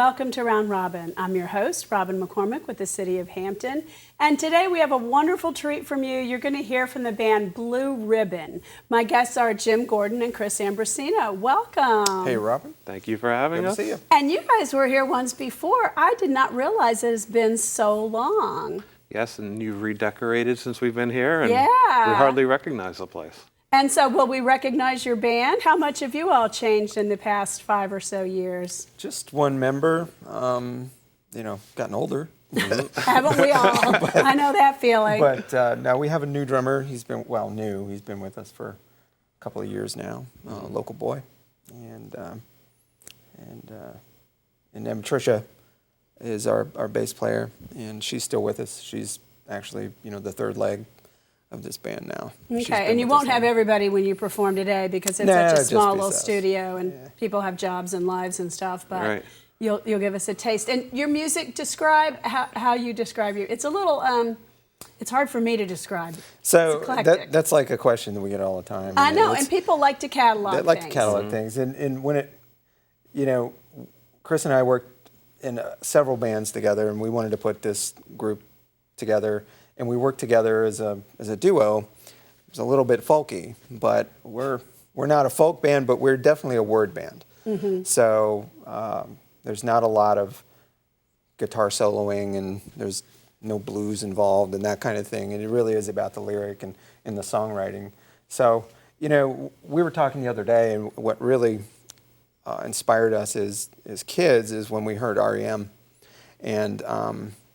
welcome to Round Robin. I'm your host, Robin McCormick with the City of Hampton. And today we have a wonderful treat from you. You're going to hear from the band Blue Ribbon. My guests are Jim Gordon and Chris Ambrosino. Welcome. Hey, Robin. Thank you for having us. Good to see you. And you guys were here once before. I did not realize it has been so long. Yes, and you've redecorated since we've been here, and Yeah. we hardly recognize the place. And so will we recognize your band? How much have you all changed in the past 5 or so years? Just one member, gotten older. Haven't we all? I know that feeling. But now we have a new drummer. He's been, new. He's been with us for a couple of years now, local boy. And then Tricia is our bass player, and she's still with us. She's actually, the third leg of this band now. Okay, and you won't have everybody when you perform today because it's such a small little studio and people have jobs and lives and stuff, but Right. you'll give us a taste. And your music, describe how you describe your, it's a little, it's hard for me to describe. So It's eclectic. that's like a question that we get all the time. I know, and people like to catalog They like things. to catalog things. And when Chris and I worked in several bands together, and we wanted to put this group together, and we worked together as a duo. It was a little bit folky, but we're not a folk band, but we're definitely a word band. Mm-hmm. So there's not a lot of guitar soloing, and there's no blues involved and that kind of thing. And it really is about the lyric and the songwriting. So, we were talking the other day, and what really inspired us as kids is when we heard REM. And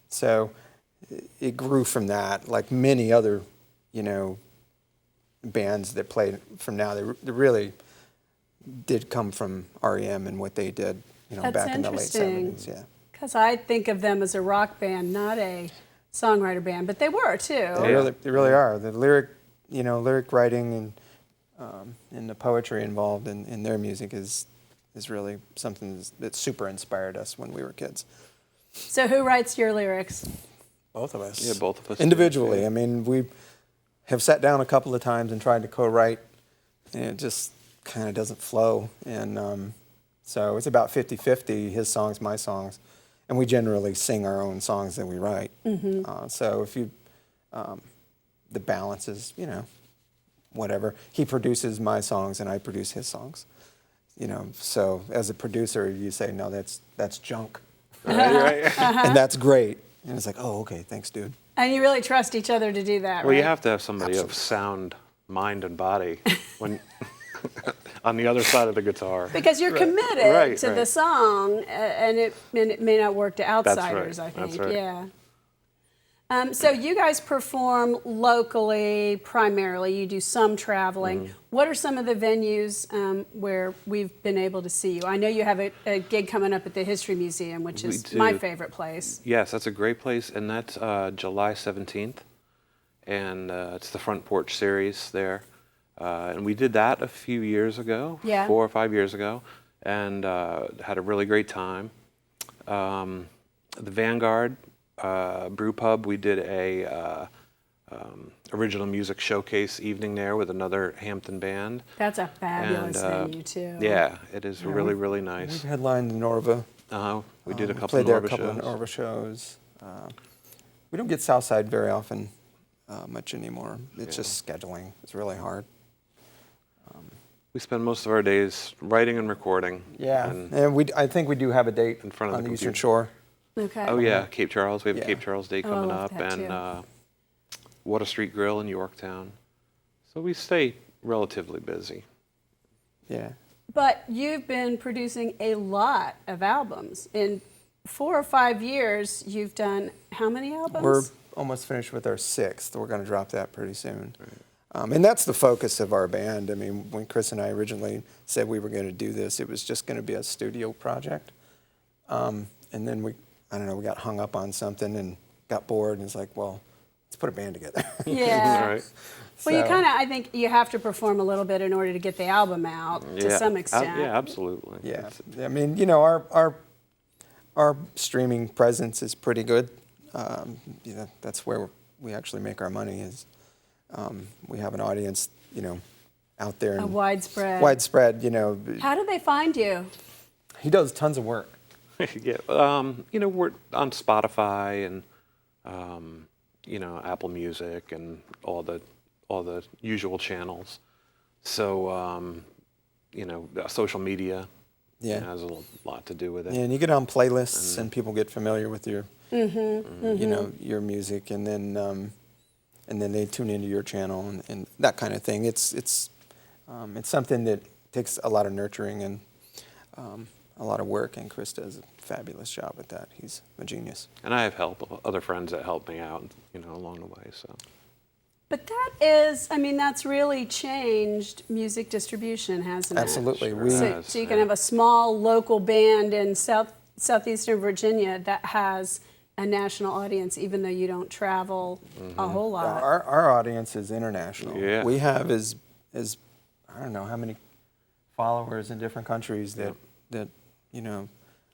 so it grew from that, like many other, bands that played from now. They really did come from REM and what they did, back in the late 70s. Yeah. Because I think of them as a rock band, not a songwriter band, but they were too. They really are. The lyric writing and the poetry involved in their music is really something that super inspired us when we were kids. So who writes your lyrics? Both of us. Yeah, both of us. Individually. Yeah. I mean, we have sat down a couple of times and tried to co-write, and it just kind of doesn't flow. And so it's about 50-50, his songs, my songs. And we generally sing our own songs that we write. Mm-hmm. So if you, the balance is, whatever. He produces my songs and I produce his songs. So as a producer, you say, no, that's junk. Right. And that's great. And it's like, oh, okay, thanks, dude. And you really trust each other to do that, right? Well, you have to have somebody Absolutely. of sound mind and body when on the other side of the guitar. Because you're committed Right, to the right. song, and it may not work to outsiders, right. I think. That's right. Yeah. So you guys perform locally primarily. You do some traveling. Mm-hmm. What are some of the venues where we've been able to see you? I know you have a gig coming up at the History Museum, which We is do. my favorite place. Yes, that's a great place, and that's July 17th, and it's the Front Porch Series there. And we did that a few years ago, Yeah. 4 or 5 years ago, and had a really great time. The Vanguard Brew Pub, we did a original music showcase evening there with another Hampton band. That's a fabulous And, venue, too. Yeah, it is really, really nice. We've headlined in Norva. We did a couple played of there Norva a couple shows. of Norva shows. We don't get Southside very often much anymore. It's just scheduling. It's really hard. We spend most of our days writing and recording. Yeah, And, and I think we do have a date In front of on the the Eastern computer. Shore. Okay. oh yeah, Cape Charles. We have Yeah. a Cape Charles Day Oh, I coming love up, that and too. Water Street Grill in Yorktown. So we stay relatively busy. Yeah. But you've been producing a lot of albums. In 4 or 5 years, you've done how many albums? We're almost finished with our 6th. We're going to drop that pretty soon. And that's the focus of our band. I mean, when Chris and I originally said we were going to do this, it was just going to be a studio project. And then we got hung up on something and got bored, and it's like, well, let's put a band together. Yeah. All right. Well, you So- kind of, I think you have to perform a little bit in order to get the album out to Yeah. some extent. Yeah, absolutely. Yeah, It's- I mean, our streaming presence is pretty good. That's where we actually make our money. Is we have an audience, out there. A And widespread. widespread. How do they find you? He does tons of work. Yeah, we're on Spotify and Apple Music and all the usual channels. So social media has a lot to do with it. Yeah, and you get on playlists, and people get familiar with your, your music, and then they tune into your channel and that kind of thing. It's something that takes a lot of nurturing and a lot of work, and Chris does a fabulous job at that. He's a genius. And I have other friends that help me out, along the way. So. But that's really changed music distribution, hasn't it? Absolutely. Sure So you can have a small local band in southeastern Virginia that has a national audience, even though you don't travel a whole lot. Our audience is international. Yeah. We have as I don't know how many followers in different countries that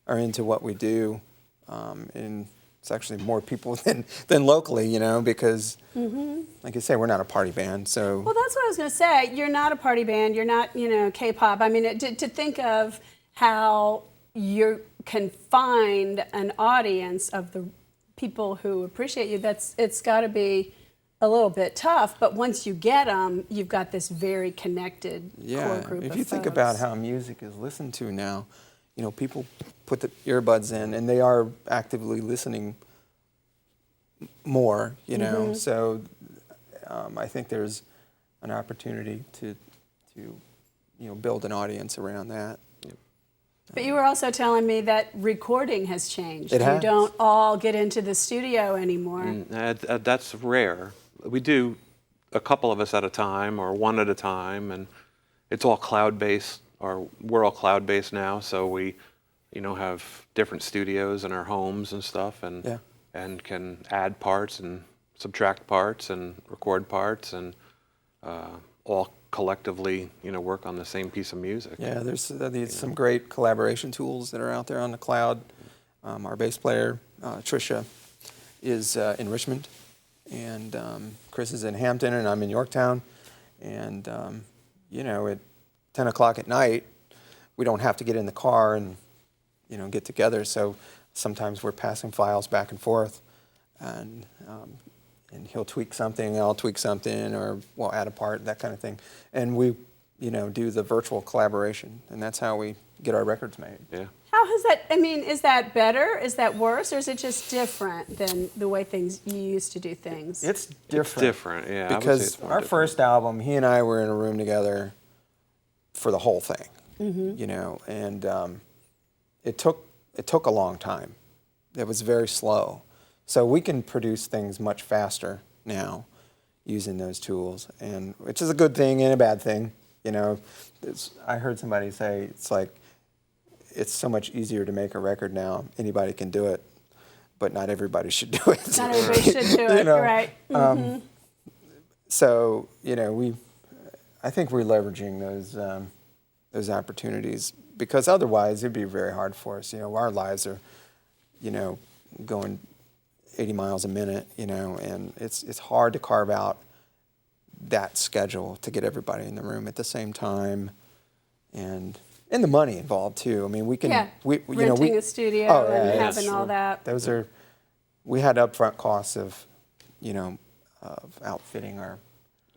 are into what we do, and it's actually more people than locally, because, like I say, we're not a party band. So Well, that's what I was going to say. You're not a party band. You're not, K-pop. I mean, to think of how you can find an audience of the people who appreciate you, it's got to be a little bit tough. But once you get them, you've got this very connected core group if of you think folks. about how music is listened to now, people put the earbuds in and they are actively listening more, So I think there's an opportunity to build an audience around that. But you were also telling me that recording has changed. It has. You don't all get into the studio anymore. That's rare. We do a couple of us at a time or one at a time, and it's all cloud-based, or we're all cloud-based now, so we have different studios in our homes and stuff, and can add parts and subtract parts and record parts, and all collectively work on the same piece of music. Yeah, there's some great collaboration tools that are out there on the cloud. Our bass player, Trisha, is in Richmond, and Chris is in Hampton, and I'm in Yorktown. And, at 10 o'clock at night, we don't have to get in the car and, get together. So sometimes we're passing files back and forth, and he'll tweak something, I'll tweak something, or we'll add a part, that kind of thing. And we, do the virtual collaboration, and that's how we get our records made. Yeah. How has that, is that better? Is that worse? Or is it just different than the way you used to do things? It's different. It's different, yeah. I would say Because it's more our different. first album, he and I were in a room together for the whole thing, and it took a long time. It was very slow. So we can produce things much faster now using those tools, and which is a good thing and a bad thing. I heard somebody say it's so much easier to make a record now. Anybody can do it, but not everybody should do it. Not everybody should do it, right? So I think we're leveraging those opportunities, because otherwise it'd be very hard for us. Our lives are, going 80 miles a minute, and it's hard to carve out that schedule to get everybody in the room at the same time, and the money involved too. I mean, we can renting a studio and having all that. Those we had upfront costs of outfitting our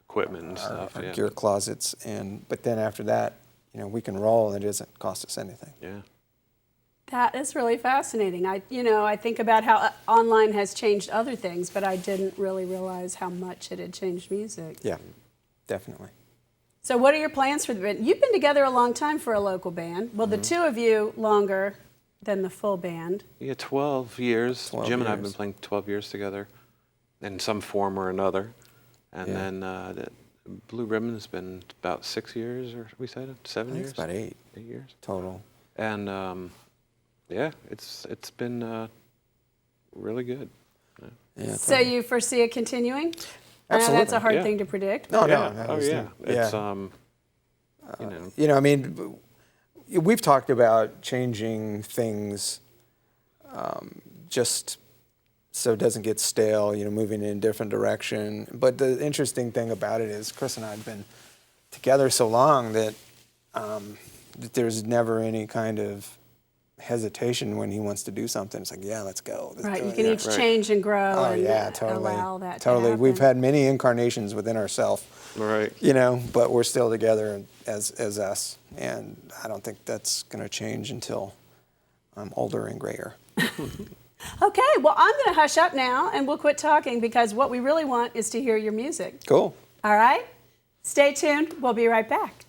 Equipment and stuff, our yeah. gear closets, but then after that, we can roll, and it doesn't cost us anything. Yeah. That is really fascinating. I think about how online has changed other things, but I didn't really realize how much it had changed music. Yeah, definitely. So what are your plans for the band? You've been together a long time for a local band. Well, the two of you longer than the full band. Yeah, 12 years. 12 Jim and I have been years. playing 12 years together in some form or another. And Yeah. then the Blue Ribbon's been about 6 years, or we said 7 I think years? it's about 8 years. total. And it's been really good. Yeah, So you foresee it continuing? I know that's a Absolutely. hard Yeah. thing to predict. No, yeah. no. Oh, yeah. It's, We've talked about changing things just so it doesn't get stale, moving in a different direction. But the interesting thing about it is Chris and I have been together so long that there's never any kind of hesitation when he wants to do something. It's like, yeah, let's go. Let's Right, do you it. can Yeah. each change and grow Oh and yeah, totally. allow that Totally. to We've happen. had many incarnations within ourselves. Right. But we're still together as us, and I don't think that's going to change until I'm older and grayer. Okay, well, I'm going to hush up now and we'll quit talking because what we really want is to hear your music. Cool. All right? Stay tuned. We'll be right back.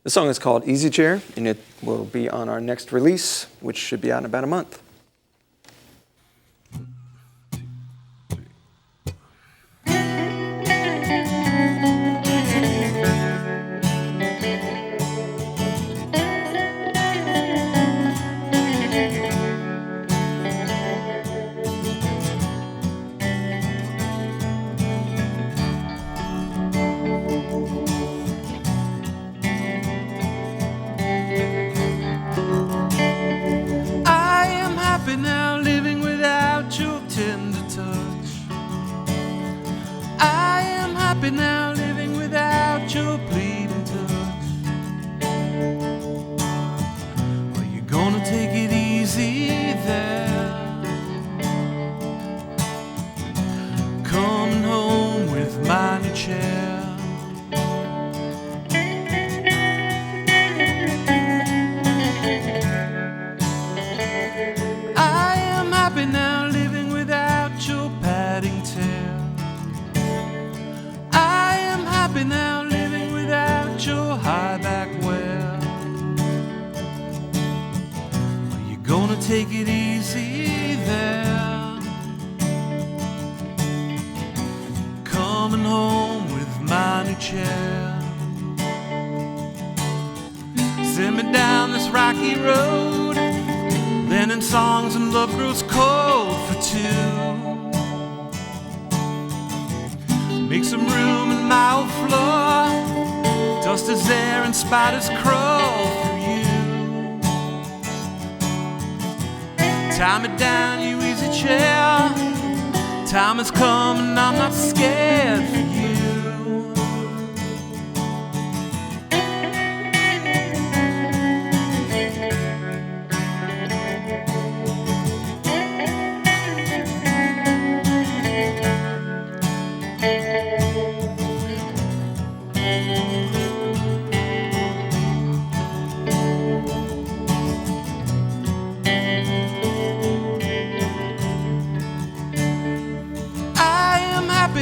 The song is called Easy Chair, and it will be on our next release, which should be out in about a month. Now living without your pleading touch. Are you gonna take it easy there? Coming home with my new chair. I am happy now living without your padding tail. Happy now living without your high back wear. Are you gonna take it easy there? Coming home with my new chair. Send me down this rocky road, then in songs and love grows cold for two. Make some room in my old floor. Dust is there and spiders crawl through you. Tie me down, you easy chair. Time has come and I'm not scared for you.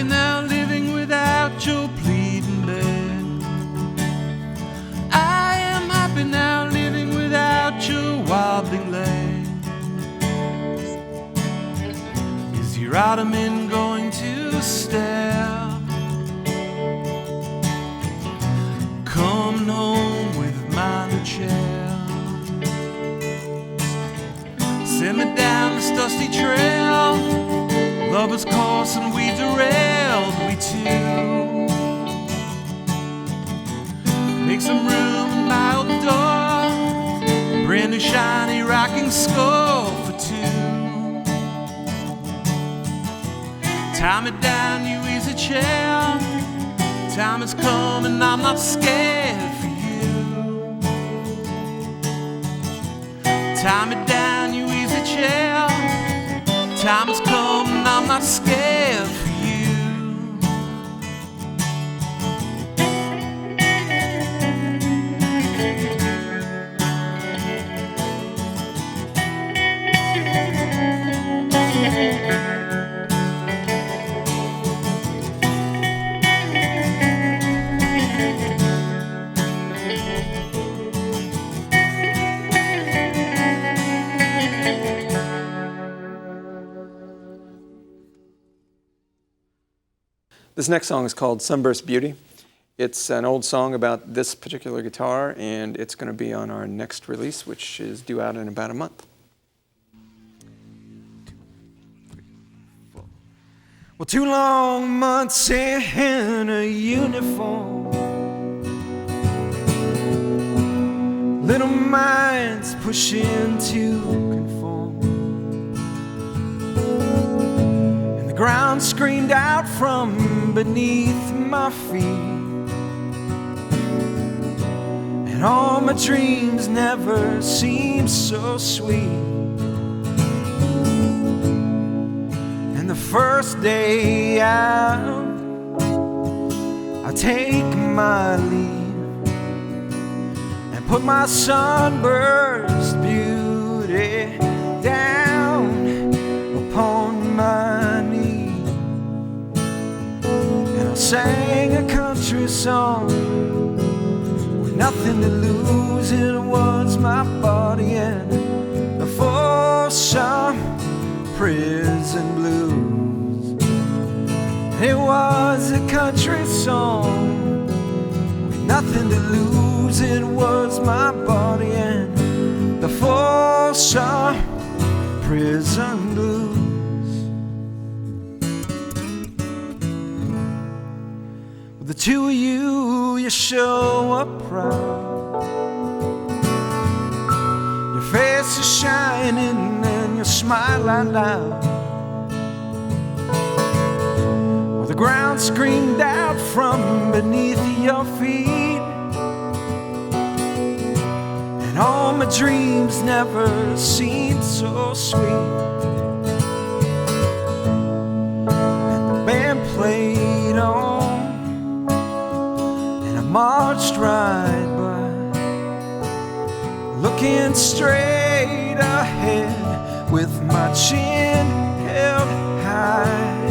Now living without your pleading bed. I am happy now living without your wobbling leg. Is your ottoman going to stare? Coming home with my new chair. Send me down this dusty trail. Lovers course and we derailed, we two. Make some room in my old door. Brand new shiny rocking skull for two. Tie me down, you easy chair. Time has come and I'm not scared for you. Tie me down, you easy chair. Time has come and I'm not scared for you. This next song is called Sunburst Beauty. It's an old song about this particular guitar, and it's going to be on our next release, which is due out in about a month. Well, 2 long months in a uniform. Little minds pushing to conform. And the ground screamed out from beneath my feet. and all my dreams never seemed so sweet. And the first day out, I take my leave and put my sunburst beauty down upon my knee. And I sang a country song with nothing to lose. It was my body and the Folsom prison blues. It was a country song with nothing to lose. It was my body and the Folsom prison blues. With the two of you, you show up proud. Your face is shining and you smile out loud. Well, the ground screamed out from beneath your feet, and all my dreams never seemed so sweet. And the band played on, and I marched right by, looking straight ahead with my chin held high.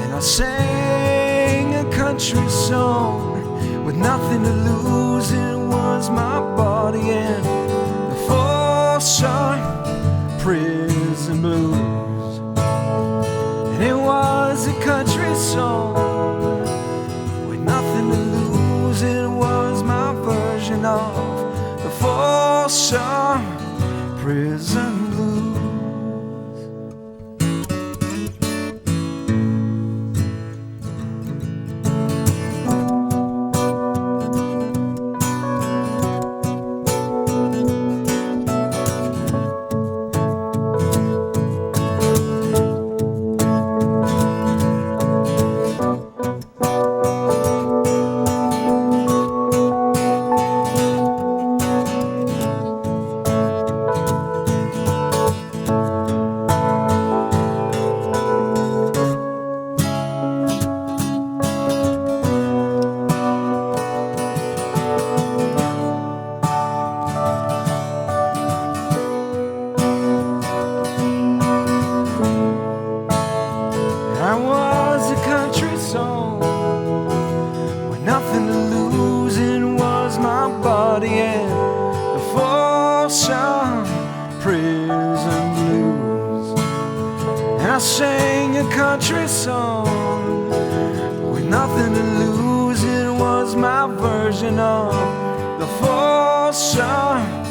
And I sang a country song with nothing to lose. It was my body and the Folsom prison blues. And it was a country song with nothing to lose. It was my version of the Folsom prison blues. I was a country song with nothing to lose. It was my body and the Folsom prison blues. And I sang a country song with nothing to lose. It was my version of the Folsom